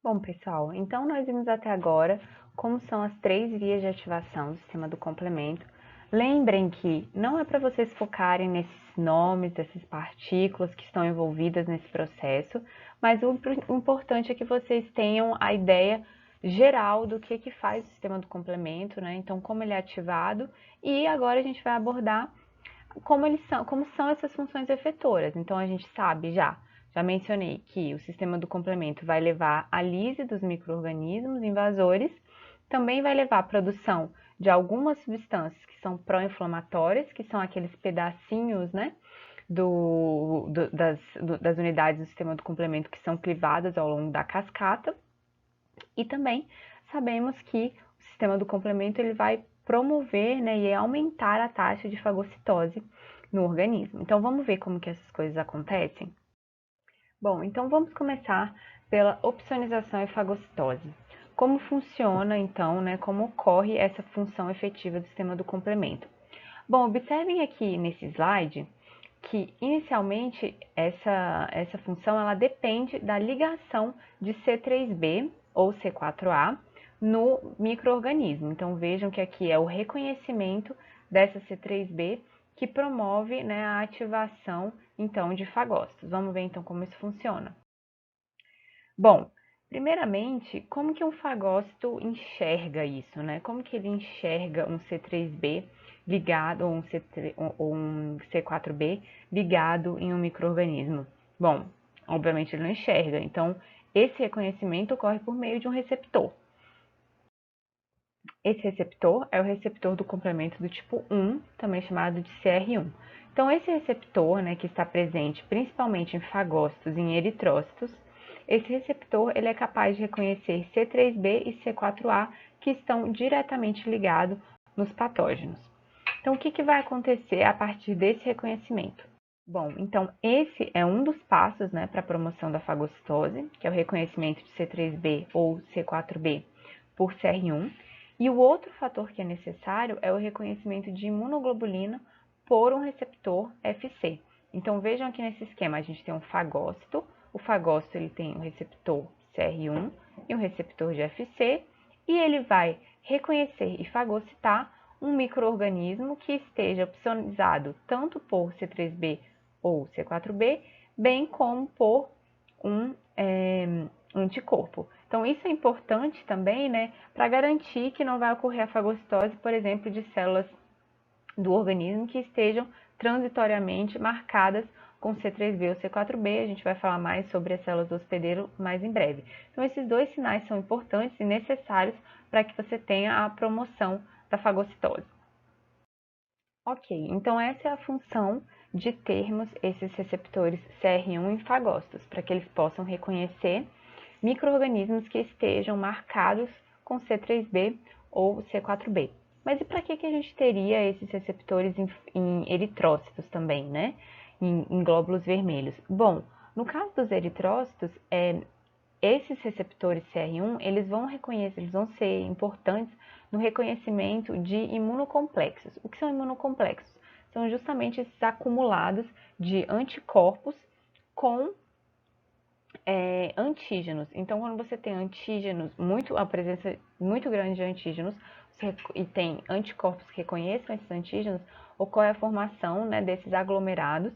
Bom, pessoal, então nós vimos até agora como são as 3 vias de ativação do sistema do complemento. Lembrem que não é para vocês focarem nesses nomes, dessas partículas que estão envolvidas nesse processo, mas o importante é que vocês tenham a ideia geral do que faz o sistema do complemento, né? Então, como ele é ativado, e agora a gente vai abordar como são essas funções efetoras. Então, a gente sabe já mencionei que o sistema do complemento vai levar a lise dos micro-organismos invasores, também vai levar à produção de algumas substâncias que são pró-inflamatórias, que são aqueles pedacinhos, né, das unidades do sistema do complemento que são clivadas ao longo da cascata. E também sabemos que o sistema do complemento ele vai promover, né, e aumentar a taxa de fagocitose no organismo. Então vamos ver como que essas coisas acontecem? Bom, então vamos começar pela opsonização e fagocitose. Como funciona, então, né, como ocorre essa função efetiva do sistema do complemento? Bom, observem aqui nesse slide que inicialmente essa função ela depende da ligação de C3b ou C4a no microorganismo. Então vejam que aqui é o reconhecimento dessa C3b que promove, né, a ativação então de fagócitos. Vamos ver então como isso funciona. Bom, primeiramente, como que um fagócito enxerga isso, né? Como que ele enxerga um C3b ligado ou um C4b ligado em um microorganismo? Bom, obviamente ele não enxerga, então esse reconhecimento ocorre por meio de um receptor. Esse receptor é o receptor do complemento do tipo 1, também chamado de CR1. Então, esse receptor, né, que está presente principalmente em fagócitos e em eritrócitos, esse receptor ele é capaz de reconhecer C3b e C4a que estão diretamente ligados nos patógenos. Então, o que vai acontecer a partir desse reconhecimento? Bom, então esse é um dos passos, né, para a promoção da fagocitose, que é o reconhecimento de C3b ou C4b por CR1. E o outro fator que é necessário é o reconhecimento de imunoglobulina por um receptor FC. Então vejam aqui nesse esquema, a gente tem um fagócito, o fagócito ele tem um receptor CR1 e um receptor de FC, e ele vai reconhecer e fagocitar um microorganismo que esteja opsonizado tanto por C3b ou C4b, bem como por um anticorpo. Então, isso é importante também, né, para garantir que não vai ocorrer a fagocitose, por exemplo, de células do organismo que estejam transitoriamente marcadas com C3b ou C4b. A gente vai falar mais sobre as células do hospedeiro mais em breve. Então, esses dois sinais são importantes e necessários para que você tenha a promoção da fagocitose. Ok, então essa é a função de termos esses receptores CR1 em fagócitos, para que eles possam reconhecer micro-organismos que estejam marcados com C3b ou C4b. Mas e para que a gente teria esses receptores em eritrócitos também, né? Em glóbulos vermelhos? Bom, no caso dos eritrócitos, esses receptores CR1, eles vão ser importantes no reconhecimento de imunocomplexos. O que são imunocomplexos? São justamente esses acumulados de anticorpos com antígenos. Então, quando você tem antígenos, a presença muito grande de antígenos, e tem anticorpos que reconheçam esses antígenos, ocorre a formação, né, desses aglomerados,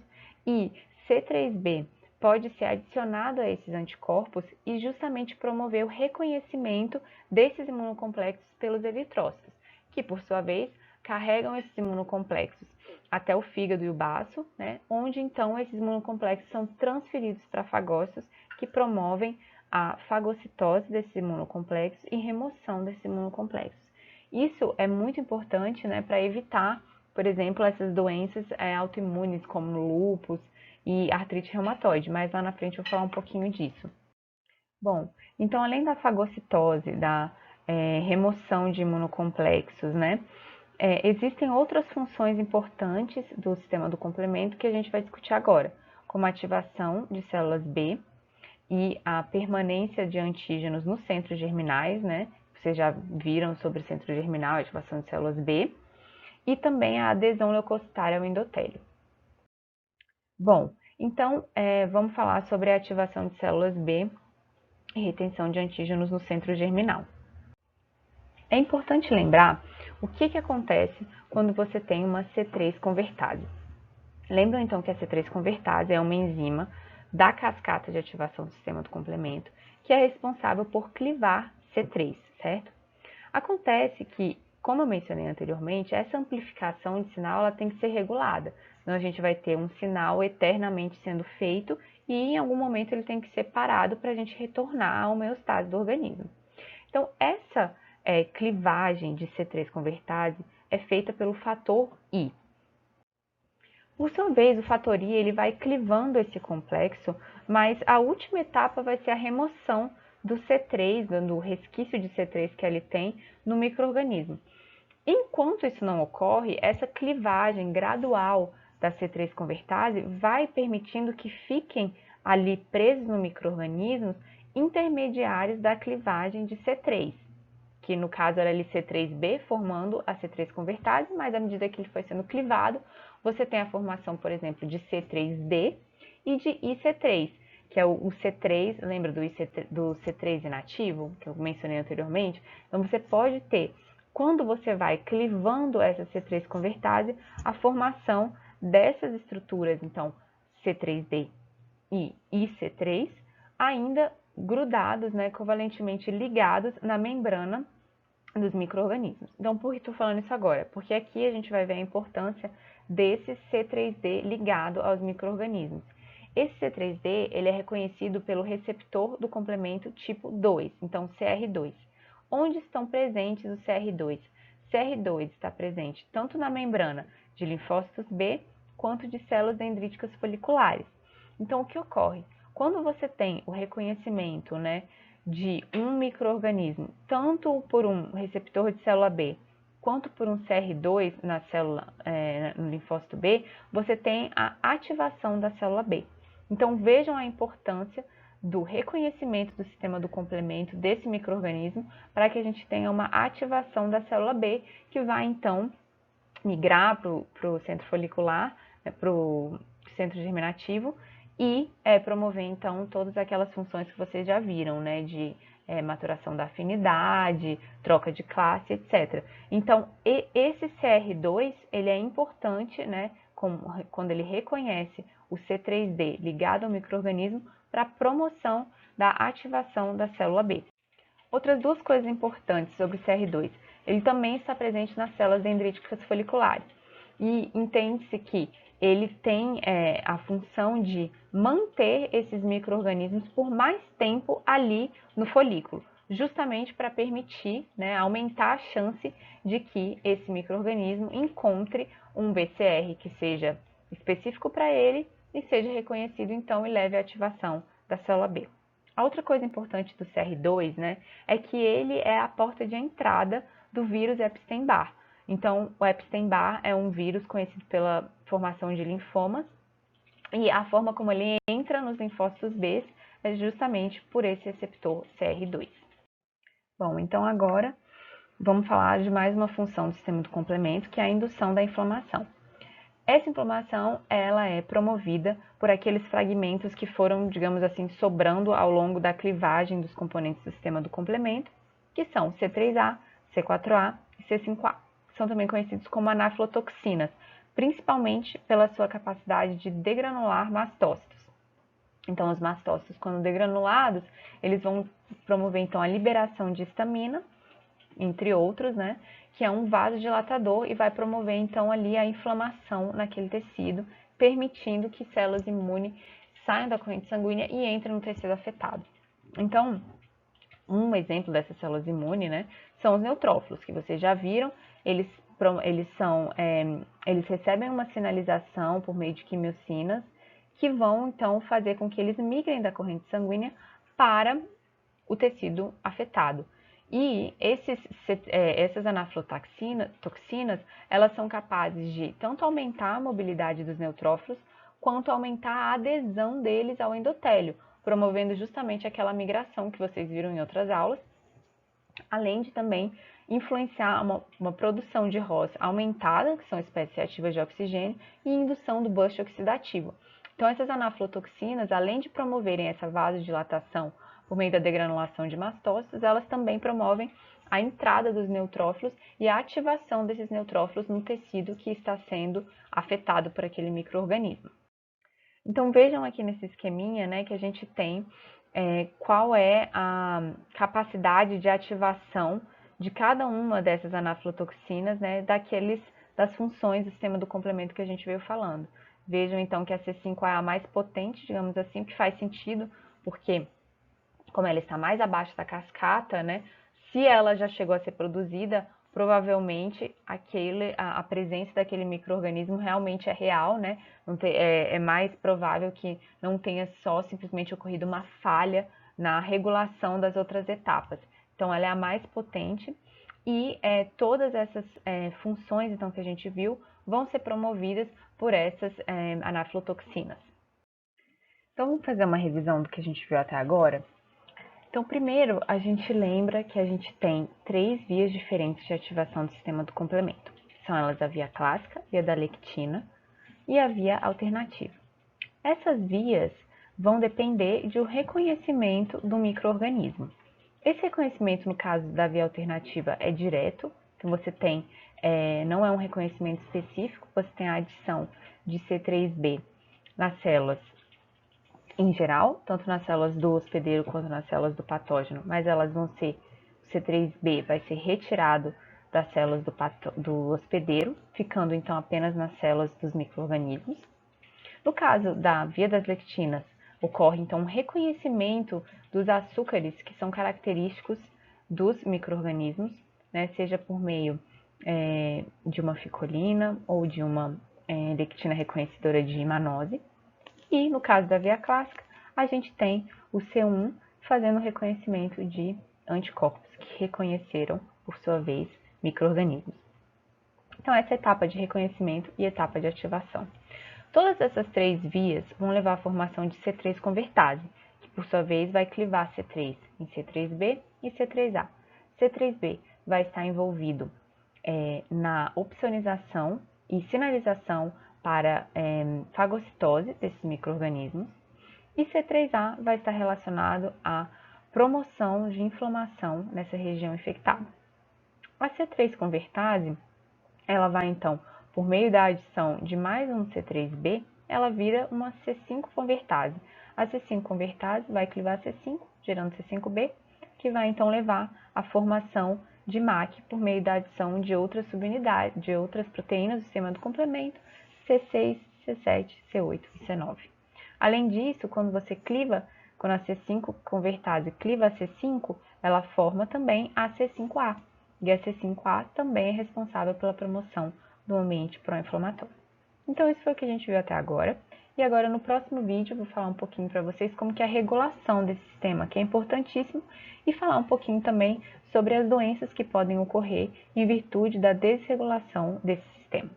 e C3b pode ser adicionado a esses anticorpos e justamente promover o reconhecimento desses imunocomplexos pelos eritrócitos, que por sua vez carregam esses imunocomplexos até o fígado e o baço, né, onde então esses imunocomplexos são transferidos para fagócitos que promovem a fagocitose desses imunocomplexos e remoção desses imunocomplexos. Isso é muito importante, né, para evitar, por exemplo, essas doenças autoimunes como lúpus e artrite reumatoide, mas lá na frente eu vou falar um pouquinho disso. Bom, então além da fagocitose, da remoção de imunocomplexos, né, existem outras funções importantes do sistema do complemento que a gente vai discutir agora, como a ativação de células B e a permanência de antígenos nos centros germinais, né? Vocês já viram sobre o centro germinal, a ativação de células B, e também a adesão leucocitária ao endotélio. Bom, então vamos falar sobre a ativação de células B e retenção de antígenos no centro germinal. É importante lembrar o que acontece quando você tem uma C3 convertase. Lembram então que a C3 convertase é uma enzima da cascata de ativação do sistema do complemento que é responsável por clivar C3, certo? Acontece que, como eu mencionei anteriormente, essa amplificação de sinal ela tem que ser regulada. Então, a gente vai ter um sinal eternamente sendo feito e, em algum momento, ele tem que ser parado para a gente retornar à homeostase do organismo. Então, essa clivagem de C3 convertase é feita pelo fator I. Por sua vez, o fator I ele vai clivando esse complexo, mas a última etapa vai ser a remoção do C3, do resquício de C3 que ele tem no micro-organismo. Enquanto isso não ocorre, essa clivagem gradual da C3 convertase vai permitindo que fiquem ali presos no micro-organismos intermediários da clivagem de C3, que no caso era ali C3b formando a C3 convertase, mas à medida que ele foi sendo clivado, você tem a formação, por exemplo, de C3d e de IC3, que é o C3, lembra do C3 inativo, que eu mencionei anteriormente? Então, você pode ter, quando você vai clivando essa C3 convertase, a formação dessas estruturas, então, C3d e IC3, ainda grudados, né, covalentemente ligados na membrana dos micro-organismos. Então, por que estou falando isso agora? Porque aqui a gente vai ver a importância desse C3d ligado aos micro-organismos. Esse C3d ele é reconhecido pelo receptor do complemento tipo 2, então CR2. Onde estão presentes os CR2? CR2 está presente tanto na membrana de linfócitos B quanto de células dendríticas foliculares. Então, o que ocorre? Quando você tem o reconhecimento, né, de um micro-organismo, tanto por um receptor de célula B, quanto por um CR2 na célula, no linfócito B, você tem a ativação da célula B. Então, vejam a importância do reconhecimento do sistema do complemento desse micro-organismo para que a gente tenha uma ativação da célula B, que vai, então, migrar para o centro folicular, para o centro germinativo, e promover, então, todas aquelas funções que vocês já viram, né, de maturação da afinidade, troca de classe, etc. Então, esse CR2, ele é importante, né, quando ele reconhece o C3d ligado ao micro-organismo para promoção da ativação da célula B. Outras duas coisas importantes sobre o CR2. Ele também está presente nas células dendríticas foliculares. E entende-se que ele tem a função de manter esses micro-organismos por mais tempo ali no folículo, justamente para permitir, né, aumentar a chance de que esse micro-organismo encontre um BCR que seja específico para ele e seja reconhecido então e leve à ativação da célula B. A outra coisa importante do CR2, né, é que ele é a porta de entrada do vírus Epstein-Barr. Então, o Epstein-Barr é um vírus conhecido pela formação de linfomas e a forma como ele entra nos linfócitos B é justamente por esse receptor CR2. Bom, então agora vamos falar de mais uma função do sistema do complemento, que é a indução da inflamação. Essa inflamação, ela é promovida por aqueles fragmentos que foram, digamos assim, sobrando ao longo da clivagem dos componentes do sistema do complemento, que são C3A, C4A e C5A. São também conhecidos como anaflotoxinas, principalmente pela sua capacidade de degranular mastócitos. Então, os mastócitos, quando degranulados, eles vão promover, então, a liberação de histamina, entre outros, né, que é um vasodilatador e vai promover, então, ali a inflamação naquele tecido, permitindo que células imunes saiam da corrente sanguínea e entrem no tecido afetado. Então, um exemplo dessas células imunes, né, são os neutrófilos, que vocês já viram, eles recebem uma sinalização por meio de quimiocinas, que vão, então, fazer com que eles migrem da corrente sanguínea para o tecido afetado. E essas anaflotoxinas, elas são capazes de tanto aumentar a mobilidade dos neutrófilos, quanto aumentar a adesão deles ao endotélio, promovendo justamente aquela migração que vocês viram em outras aulas, além de também influenciar uma produção de ROS aumentada, que são espécies reativas de oxigênio, e indução do burst oxidativo. Então, essas anaflotoxinas, além de promoverem essa vasodilatação por meio da degranulação de mastócitos, elas também promovem a entrada dos neutrófilos e a ativação desses neutrófilos no tecido que está sendo afetado por aquele micro-organismo. Então, vejam aqui nesse esqueminha, né, que a gente tem qual é a capacidade de ativação de cada uma dessas anafilotoxinas, né, das funções do sistema do complemento que a gente veio falando. Vejam, então, que a C5A é a mais potente, digamos assim, que faz sentido, porque como ela está mais abaixo da cascata, né, se ela já chegou a ser produzida, provavelmente a presença daquele micro-organismo realmente é real, né? É mais provável que não tenha só simplesmente ocorrido uma falha na regulação das outras etapas. Então, ela é a mais potente e todas essas funções então, que a gente viu vão ser promovidas por essas anafilotoxinas. Então, vamos fazer uma revisão do que a gente viu até agora? Então, primeiro, a gente lembra que a gente tem 3 vias diferentes de ativação do sistema do complemento. São elas a via clássica, a via da lectina e a via alternativa. Essas vias vão depender do reconhecimento do micro-organismo. Esse reconhecimento, no caso da via alternativa, é direto, então você tem, não é um reconhecimento específico, você tem a adição de C3b nas células em geral, tanto nas células do hospedeiro quanto nas células do patógeno, mas elas vão ser, o C3b vai ser retirado das células do hospedeiro, ficando então apenas nas células dos micro-organismos. No caso da via das lectinas, ocorre então um reconhecimento dos açúcares que são característicos dos micro-organismos, né, seja por meio de uma ficolina ou de uma lectina reconhecedora de imanose. E no caso da via clássica, a gente tem o C1 fazendo o reconhecimento de anticorpos que reconheceram, por sua vez, micro-organismos. Então, essa é a etapa de reconhecimento e etapa de ativação. Todas essas 3 vias vão levar à formação de C3 convertase, que por sua vez vai clivar C3 em C3b e C3a. C3b vai estar envolvido na opsonização e sinalização para fagocitose desses micro-organismos, e C3A vai estar relacionado à promoção de inflamação nessa região infectada. A C3 convertase, ela vai então, por meio da adição de mais um C3b, ela vira uma C5 convertase. A C5 convertase vai clivar C5, gerando C5b, que vai então levar à formação de MAC por meio da adição de outras subunidades, de outras proteínas do sistema do complemento, C6, C7, C8 e C9. Além disso, quando a C5 convertase cliva a C5, ela forma também a C5A, e a C5A também é responsável pela promoção do ambiente pró-inflamatório. Então, isso foi o que a gente viu até agora. E agora, no próximo vídeo, eu vou falar um pouquinho para vocês como que é a regulação desse sistema, que é importantíssimo, e falar um pouquinho também sobre as doenças que podem ocorrer em virtude da desregulação desse sistema.